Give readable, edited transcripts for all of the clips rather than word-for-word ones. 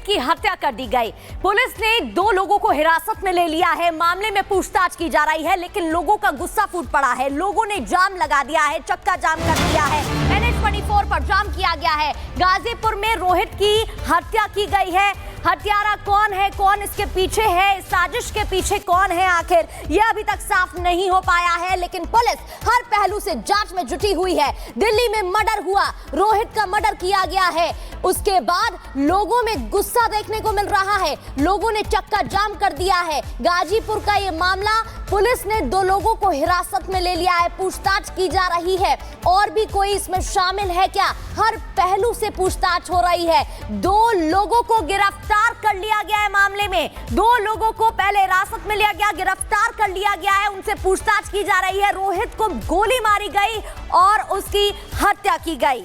रोहित की हत्या कर दी गई। पुलिस ने 2 लोगों को हिरासत में ले लिया है। मामले में पूछताछ की जा रही है, लेकिन लोगों का गुस्सा फूट पड़ा है। लोगों ने जाम लगा दिया है, चक्का जाम कर दिया है। NH24 पर जाम किया गया है। गाजीपुर में रोहित की हत्या की गई है। हत्यारा कौन है, कौन इसके पीछे है, साजिश के पीछे कौन है, आखिर यह अभी तक साफ नहीं हो पाया है, लेकिन पुलिस हर पहलू से जांच में जुटी हुई है। दिल्ली में मर्डर हुआ, रोहित का मर्डर किया गया है, उसके बाद लोगों में गुस्सा देखने को मिल रहा है। लोगों ने चक्का जाम कर दिया है। गाजीपुर का यह मामला, पुलिस ने 2 लोगों को हिरासत में ले लिया है, पूछताछ की जा रही है। और भी कोई इसमें शामिल है क्या, हर पहलू से पूछताछ हो रही है। 2 लोगों को गिरफ्तार कर लिया गया है। मामले में 2 लोगों को पहले हिरासत में लिया गया, गिरफ्तार कर लिया गया है, उनसे पूछताछ की जा रही है। रोहित को गोली मारी गई और उसकी हत्या की गई।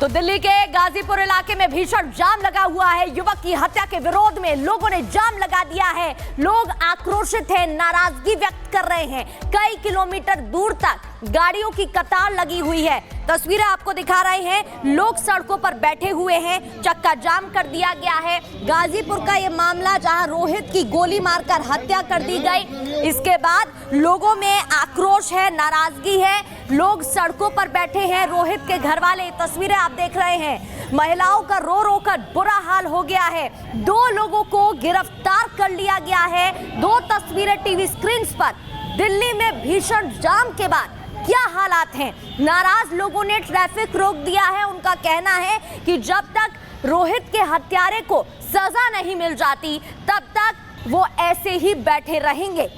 तो दिल्ली के गाजीपुर इलाके में भीषण जाम लगा हुआ है। युवक की हत्या के विरोध में लोगों ने जाम लगा दिया है। लोग आक्रोशित हैं, नाराजगी व्यक्त कर रहे हैं। कई किलोमीटर दूर तक गाड़ियों की कतार लगी हुई है। तस्वीरें आपको दिखा रहे हैं, लोग सड़कों पर बैठे हुए हैं, चक्का जाम कर दिया गया है। गाजीपुर का यह मामला, जहां रोहित की गोली मारकर हत्या कर दी गई, इसके बाद लोगों में आक्रोश है, नाराजगी है, लोग सड़कों पर बैठे हैं। रोहित के घर वाले, तस्वीरें आप देख रहे हैं, महिलाओं का रो रो कर बुरा हाल हो गया है। 2 लोगों को गिरफ्तार कर लिया गया है। 2 तस्वीरें टीवी स्क्रीन पर। दिल्ली में भीषण जाम के बाद क्या हालात हैं, नाराज लोगों ने ट्रैफिक रोक दिया है। उनका कहना है कि जब तक रोहित के हत्यारे को सजा नहीं मिल जाती, तब तक वो ऐसे ही बैठे रहेंगे।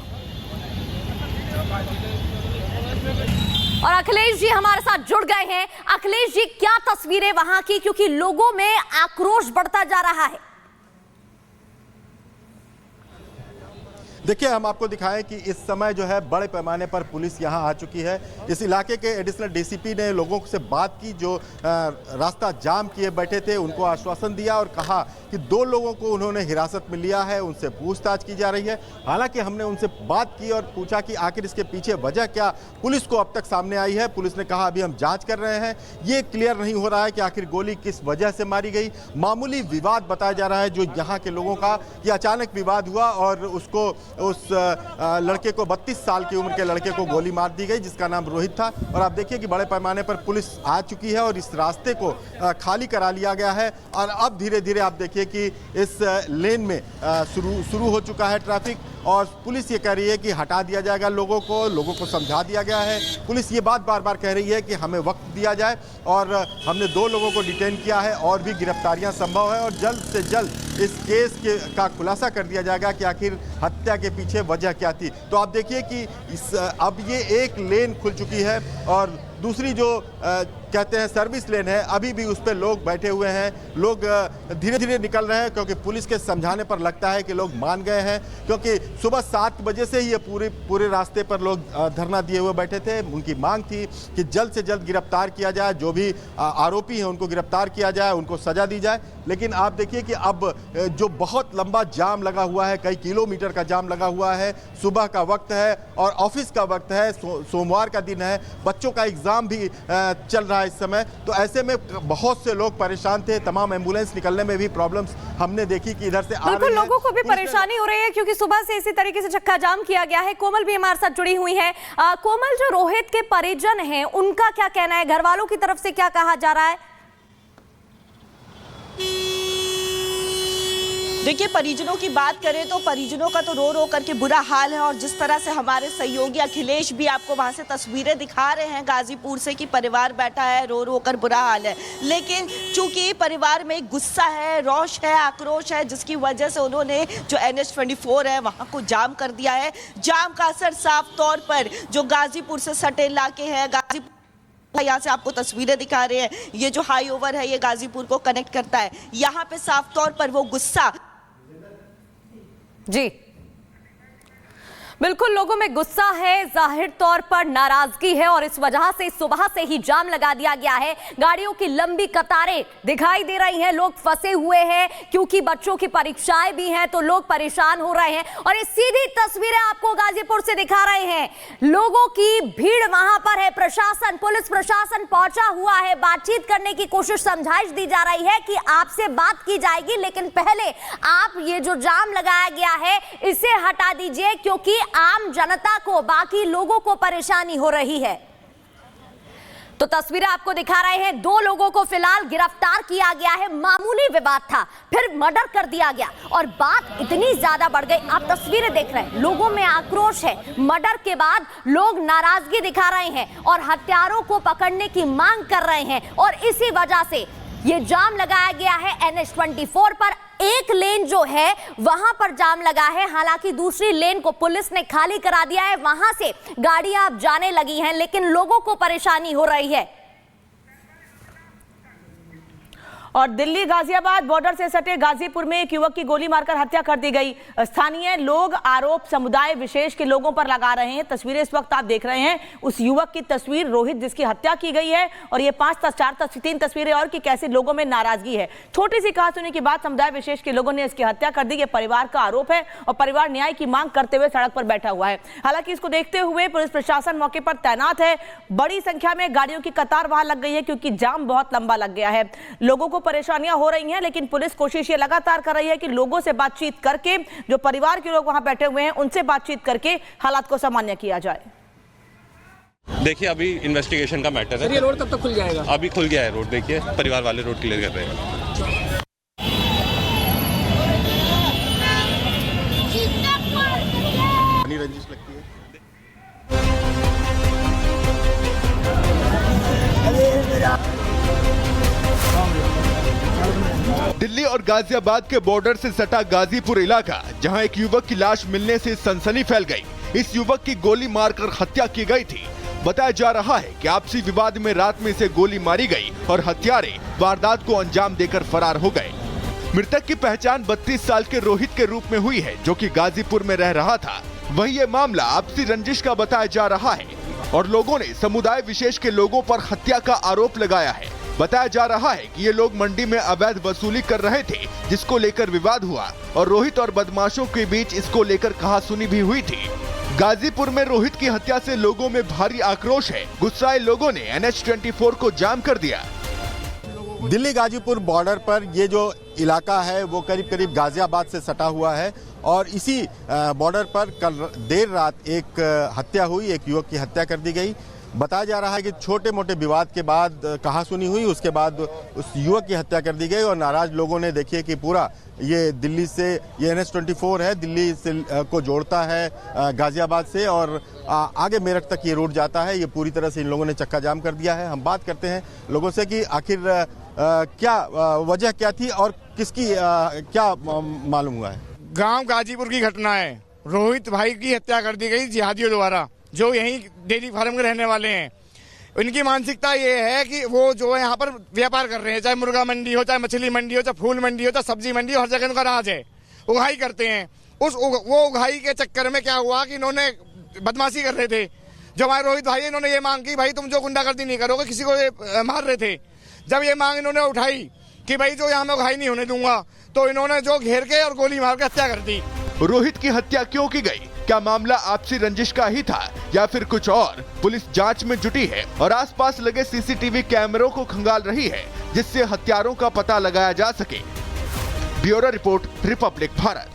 और अखिलेश जी हमारे साथ जुड़ गए हैं। अखिलेश जी, क्या तस्वीरें वहां की, क्योंकि लोगों में आक्रोश बढ़ता जा रहा है। देखिए, हम आपको दिखाएं कि इस समय जो है बड़े पैमाने पर पुलिस यहां आ चुकी है। इस इलाके के एडिशनल डीसीपी ने लोगों से बात की, जो रास्ता जाम किए बैठे थे, उनको आश्वासन दिया और कहा कि 2 लोगों को उन्होंने हिरासत में लिया है, उनसे पूछताछ की जा रही है। हालांकि हमने उनसे बात की और पूछा कि आखिर इसके पीछे वजह क्या पुलिस को अब तक सामने आई है। पुलिस ने कहा अभी हम जाँच कर रहे हैं, ये क्लियर नहीं हो रहा है कि आखिर गोली किस वजह से मारी गई। मामूली विवाद बताया जा रहा है जो यहाँ के लोगों का, ये अचानक विवाद हुआ और उस लड़के को 32 साल की उम्र के लड़के को गोली मार दी गई, जिसका नाम रोहित था। और आप देखिए कि बड़े पैमाने पर पुलिस आ चुकी है और इस रास्ते को खाली करा लिया गया है। और अब धीरे धीरे आप देखिए कि इस लेन में शुरू हो चुका है ट्रैफिक, और पुलिस ये कह रही है कि हटा दिया जाएगा लोगों को समझा दिया गया है। पुलिस ये बात बार बार कह रही है कि हमें वक्त दिया जाए, और हमने 2 लोगों को डिटेन किया है और भी गिरफ्तारियां संभव है, और जल्द से जल्द इस केस का खुलासा कर दिया जाएगा कि आखिर हत्या के पीछे वजह क्या थी। तो आप देखिए कि अब ये एक लेन खुल चुकी है और दूसरी जो कहते हैं सर्विस लेन है, अभी भी उस पर लोग बैठे हुए हैं। लोग धीरे धीरे निकल रहे हैं, क्योंकि पुलिस के समझाने पर लगता है कि लोग मान गए हैं, क्योंकि सुबह 7 बजे से ही ये पूरे रास्ते पर लोग धरना दिए हुए बैठे थे। उनकी मांग थी कि जल्द से जल्द गिरफ्तार किया जाए, जो भी आरोपी हैं उनको गिरफ्तार किया जाए, उनको सजा दी जाए। लेकिन आप देखिए कि अब जो बहुत लंबा जाम लगा हुआ है, कई किलोमीटर का जाम लगा हुआ है, सुबह का वक्त है और ऑफिस का वक्त है, सोमवार का दिन है, बच्चों का एग्जाम भी चल रहा है इस समय। तो ऐसे में बहुत से लोग परेशान थे, तमाम एम्बुलेंस निकलने में भी प्रॉब्लम्स हमने देखी कि इधर से आ रही है। लोगों को भी परेशानी हो रही है, क्योंकि सुबह से इसी तरीके से चक्का जाम किया गया है। कोमल भी हमारे साथ जुड़ी हुई है। कोमल, जो रोहित के परिजन हैं, उनका क्या कहना है, घर वालों की तरफ से क्या कहा जा रहा है? देखिए, परिजनों की बात करें तो परिजनों का तो रो रो करके बुरा हाल है, और जिस तरह से हमारे सहयोगी अखिलेश भी आपको वहां से तस्वीरें दिखा रहे हैं गाजीपुर से, कि परिवार बैठा है, रो रो कर बुरा हाल है। लेकिन चूंकि परिवार में गुस्सा है, रोष है, आक्रोश है, जिसकी वजह से उन्होंने जो NH24 है वहां को जाम कर दिया है। जाम का असर साफ तौर पर जो गाजीपुर से सटे इलाके हैं, गाजीपुर यहाँ से आपको तस्वीरें दिखा रहे हैं, ये जो हाई ओवर है ये गाजीपुर को कनेक्ट करता है, यहाँ पे साफ तौर पर वो गुस्सा। जी बिल्कुल, लोगों में गुस्सा है, जाहिर तौर पर नाराजगी है और इस वजह से सुबह से ही जाम लगा दिया गया है। गाड़ियों की लंबी कतारें दिखाई दे रही हैं, लोग फंसे हुए हैं क्योंकि बच्चों की परीक्षाएं भी हैं तो लोग परेशान हो रहे हैं। और ये सीधी तस्वीरें आपको गाजीपुर से दिखा रहे हैं, लोगों की भीड़ वहां पर है। प्रशासन, पुलिस प्रशासन पहुंचा हुआ है, बातचीत करने की कोशिश, समझाइश दी जा रही है कि आपसे बात की जाएगी, लेकिन पहले आप ये जो जाम लगाया गया है इसे हटा दीजिए क्योंकि आम जनता को, बाकी लोगों को परेशानी हो रही है। तो तस्वीरें आपको दिखा रहे हैं, 2 लोगों को फिलहाल गिरफ्तार किया गया है। मामूली विवाद था, फिर मर्डर कर दिया गया और बात इतनी ज्यादा बढ़ गई। आप तस्वीरें देख रहे हैं, लोगों में आक्रोश है। मर्डर के बाद लोग नाराजगी दिखा रहे हैं और हत्यारों को पकड़ने की मांग कर रहे हैं और इसी वजह से ये जाम लगाया गया है। NH24 पर एक लेन जो है वहां पर जाम लगा है, हालांकि दूसरी लेन को पुलिस ने खाली करा दिया है, वहां से गाड़ियां अब जाने लगी हैं, लेकिन लोगों को परेशानी हो रही है। और दिल्ली गाजियाबाद बॉर्डर से सटे गाजीपुर में एक युवक की गोली मारकर हत्या कर दी गई। स्थानीय लोग आरोप समुदाय विशेष के लोगों पर लगा रहे हैं। तस्वीरें इस वक्त आप देख रहे हैं, उस युवक की तस्वीर रोहित जिसकी हत्या की गई है और ये 3 तस्वीरें और कि कैसे लोगों में नाराजगी है। छोटी सी कहा सुनी की बात, समुदाय विशेष के लोगों ने इसकी हत्या कर दी। ये परिवार का आरोप है और परिवार न्याय की मांग करते हुए सड़क पर बैठा हुआ है। हालांकि इसको देखते हुए पुलिस प्रशासन मौके पर तैनात है। बड़ी संख्या में गाड़ियों की कतार वहां लग गई है क्योंकि जाम बहुत लंबा लग गया है। लोगों को परेशानियां हो रही हैं, लेकिन पुलिस कोशिश ये लगातार कर रही है कि लोगों से बातचीत करके, जो परिवार के लोग वहां बैठे हुए हैं उनसे बातचीत करके हालात को सामान्य किया जाए। देखिए, अभी इन्वेस्टिगेशन का मैटर है। ये रोड कब तक खुल जाएगा? अभी खुल गया है रोड, देखिए परिवार वाले रोड क्लियर कर रहे हैं। रंजिश लगती है। दिल्ली और गाजियाबाद के बॉर्डर से सटा गाजीपुर इलाका, जहां एक युवक की लाश मिलने से सनसनी फैल गई। इस युवक की गोली मारकर हत्या की गई थी। बताया जा रहा है कि आपसी विवाद में रात में इसे गोली मारी गई और हत्यारे वारदात को अंजाम देकर फरार हो गए। मृतक की पहचान 32 साल के रोहित के रूप में हुई है, जो कि गाजीपुर में रह रहा था। वहीं ये मामला आपसी रंजिश का बताया जा रहा है और लोगों ने समुदाय विशेष के लोगों पर हत्या का आरोप लगाया है। बताया जा रहा है कि ये लोग मंडी में अवैध वसूली कर रहे थे, जिसको लेकर विवाद हुआ और रोहित और बदमाशों के बीच इसको लेकर कहासुनी भी हुई थी। गाजीपुर में रोहित की हत्या से लोगों में भारी आक्रोश है। गुस्साए लोगों ने NH24 को जाम कर दिया। दिल्ली गाजीपुर बॉर्डर पर ये जो इलाका है वो करीब करीब गाजियाबाद से सटा हुआ है और इसी बॉर्डर पर कल देर रात एक हत्या हुई, एक युवक की हत्या कर दी गई। बताया जा रहा है कि छोटे मोटे विवाद के बाद कहासुनी हुई, उसके बाद उस युवक की हत्या कर दी गई और नाराज लोगों ने, देखिए कि पूरा ये दिल्ली से, ये NH24 है, दिल्ली से को जोड़ता है गाजियाबाद से और आगे मेरठ तक ये रोड जाता है। ये पूरी तरह से इन लोगों ने चक्का जाम कर दिया है। हम बात करते हैं लोगों से कि आखिर क्या वजह क्या थी और किसकी क्या मालूम हुआ है। गांव गाजीपुर की घटना है। रोहित भाई की हत्या कर दी गई जिहादियों द्वारा, जो यहीं डेयरी फार्म के रहने वाले हैं। इनकी मानसिकता ये है कि वो जो है यहाँ पर व्यापार कर रहे हैं, चाहे मुर्गा मंडी हो, चाहे मछली मंडी हो, चाहे फूल मंडी हो, चाहे सब्जी मंडी हो, हर जगह उनका राज है। उगाई करते हैं। वो उगाई के चक्कर में क्या हुआ कि इन्होंने बदमाशी कर रहे थे। जो हमारे रोहित भाई, इन्होंने ये मांग की, भाई तुम जो गुंडागर्दी नहीं करोगे, किसी को ये मार रहे थे। जब ये मांग इन्होंने उठाई कि भाई जो यहाँ मैं उगाई नहीं होने दूंगा, तो इन्होंने जो घेर के और गोली मार के हत्या कर दी। रोहित की हत्या क्यों की गई? क्या मामला आपसी रंजिश का ही था या फिर कुछ और? पुलिस जांच में जुटी है और आसपास लगे CCTV कैमरों को खंगाल रही है, जिससे हत्यारों का पता लगाया जा सके। Bureau report, Republic Bharat.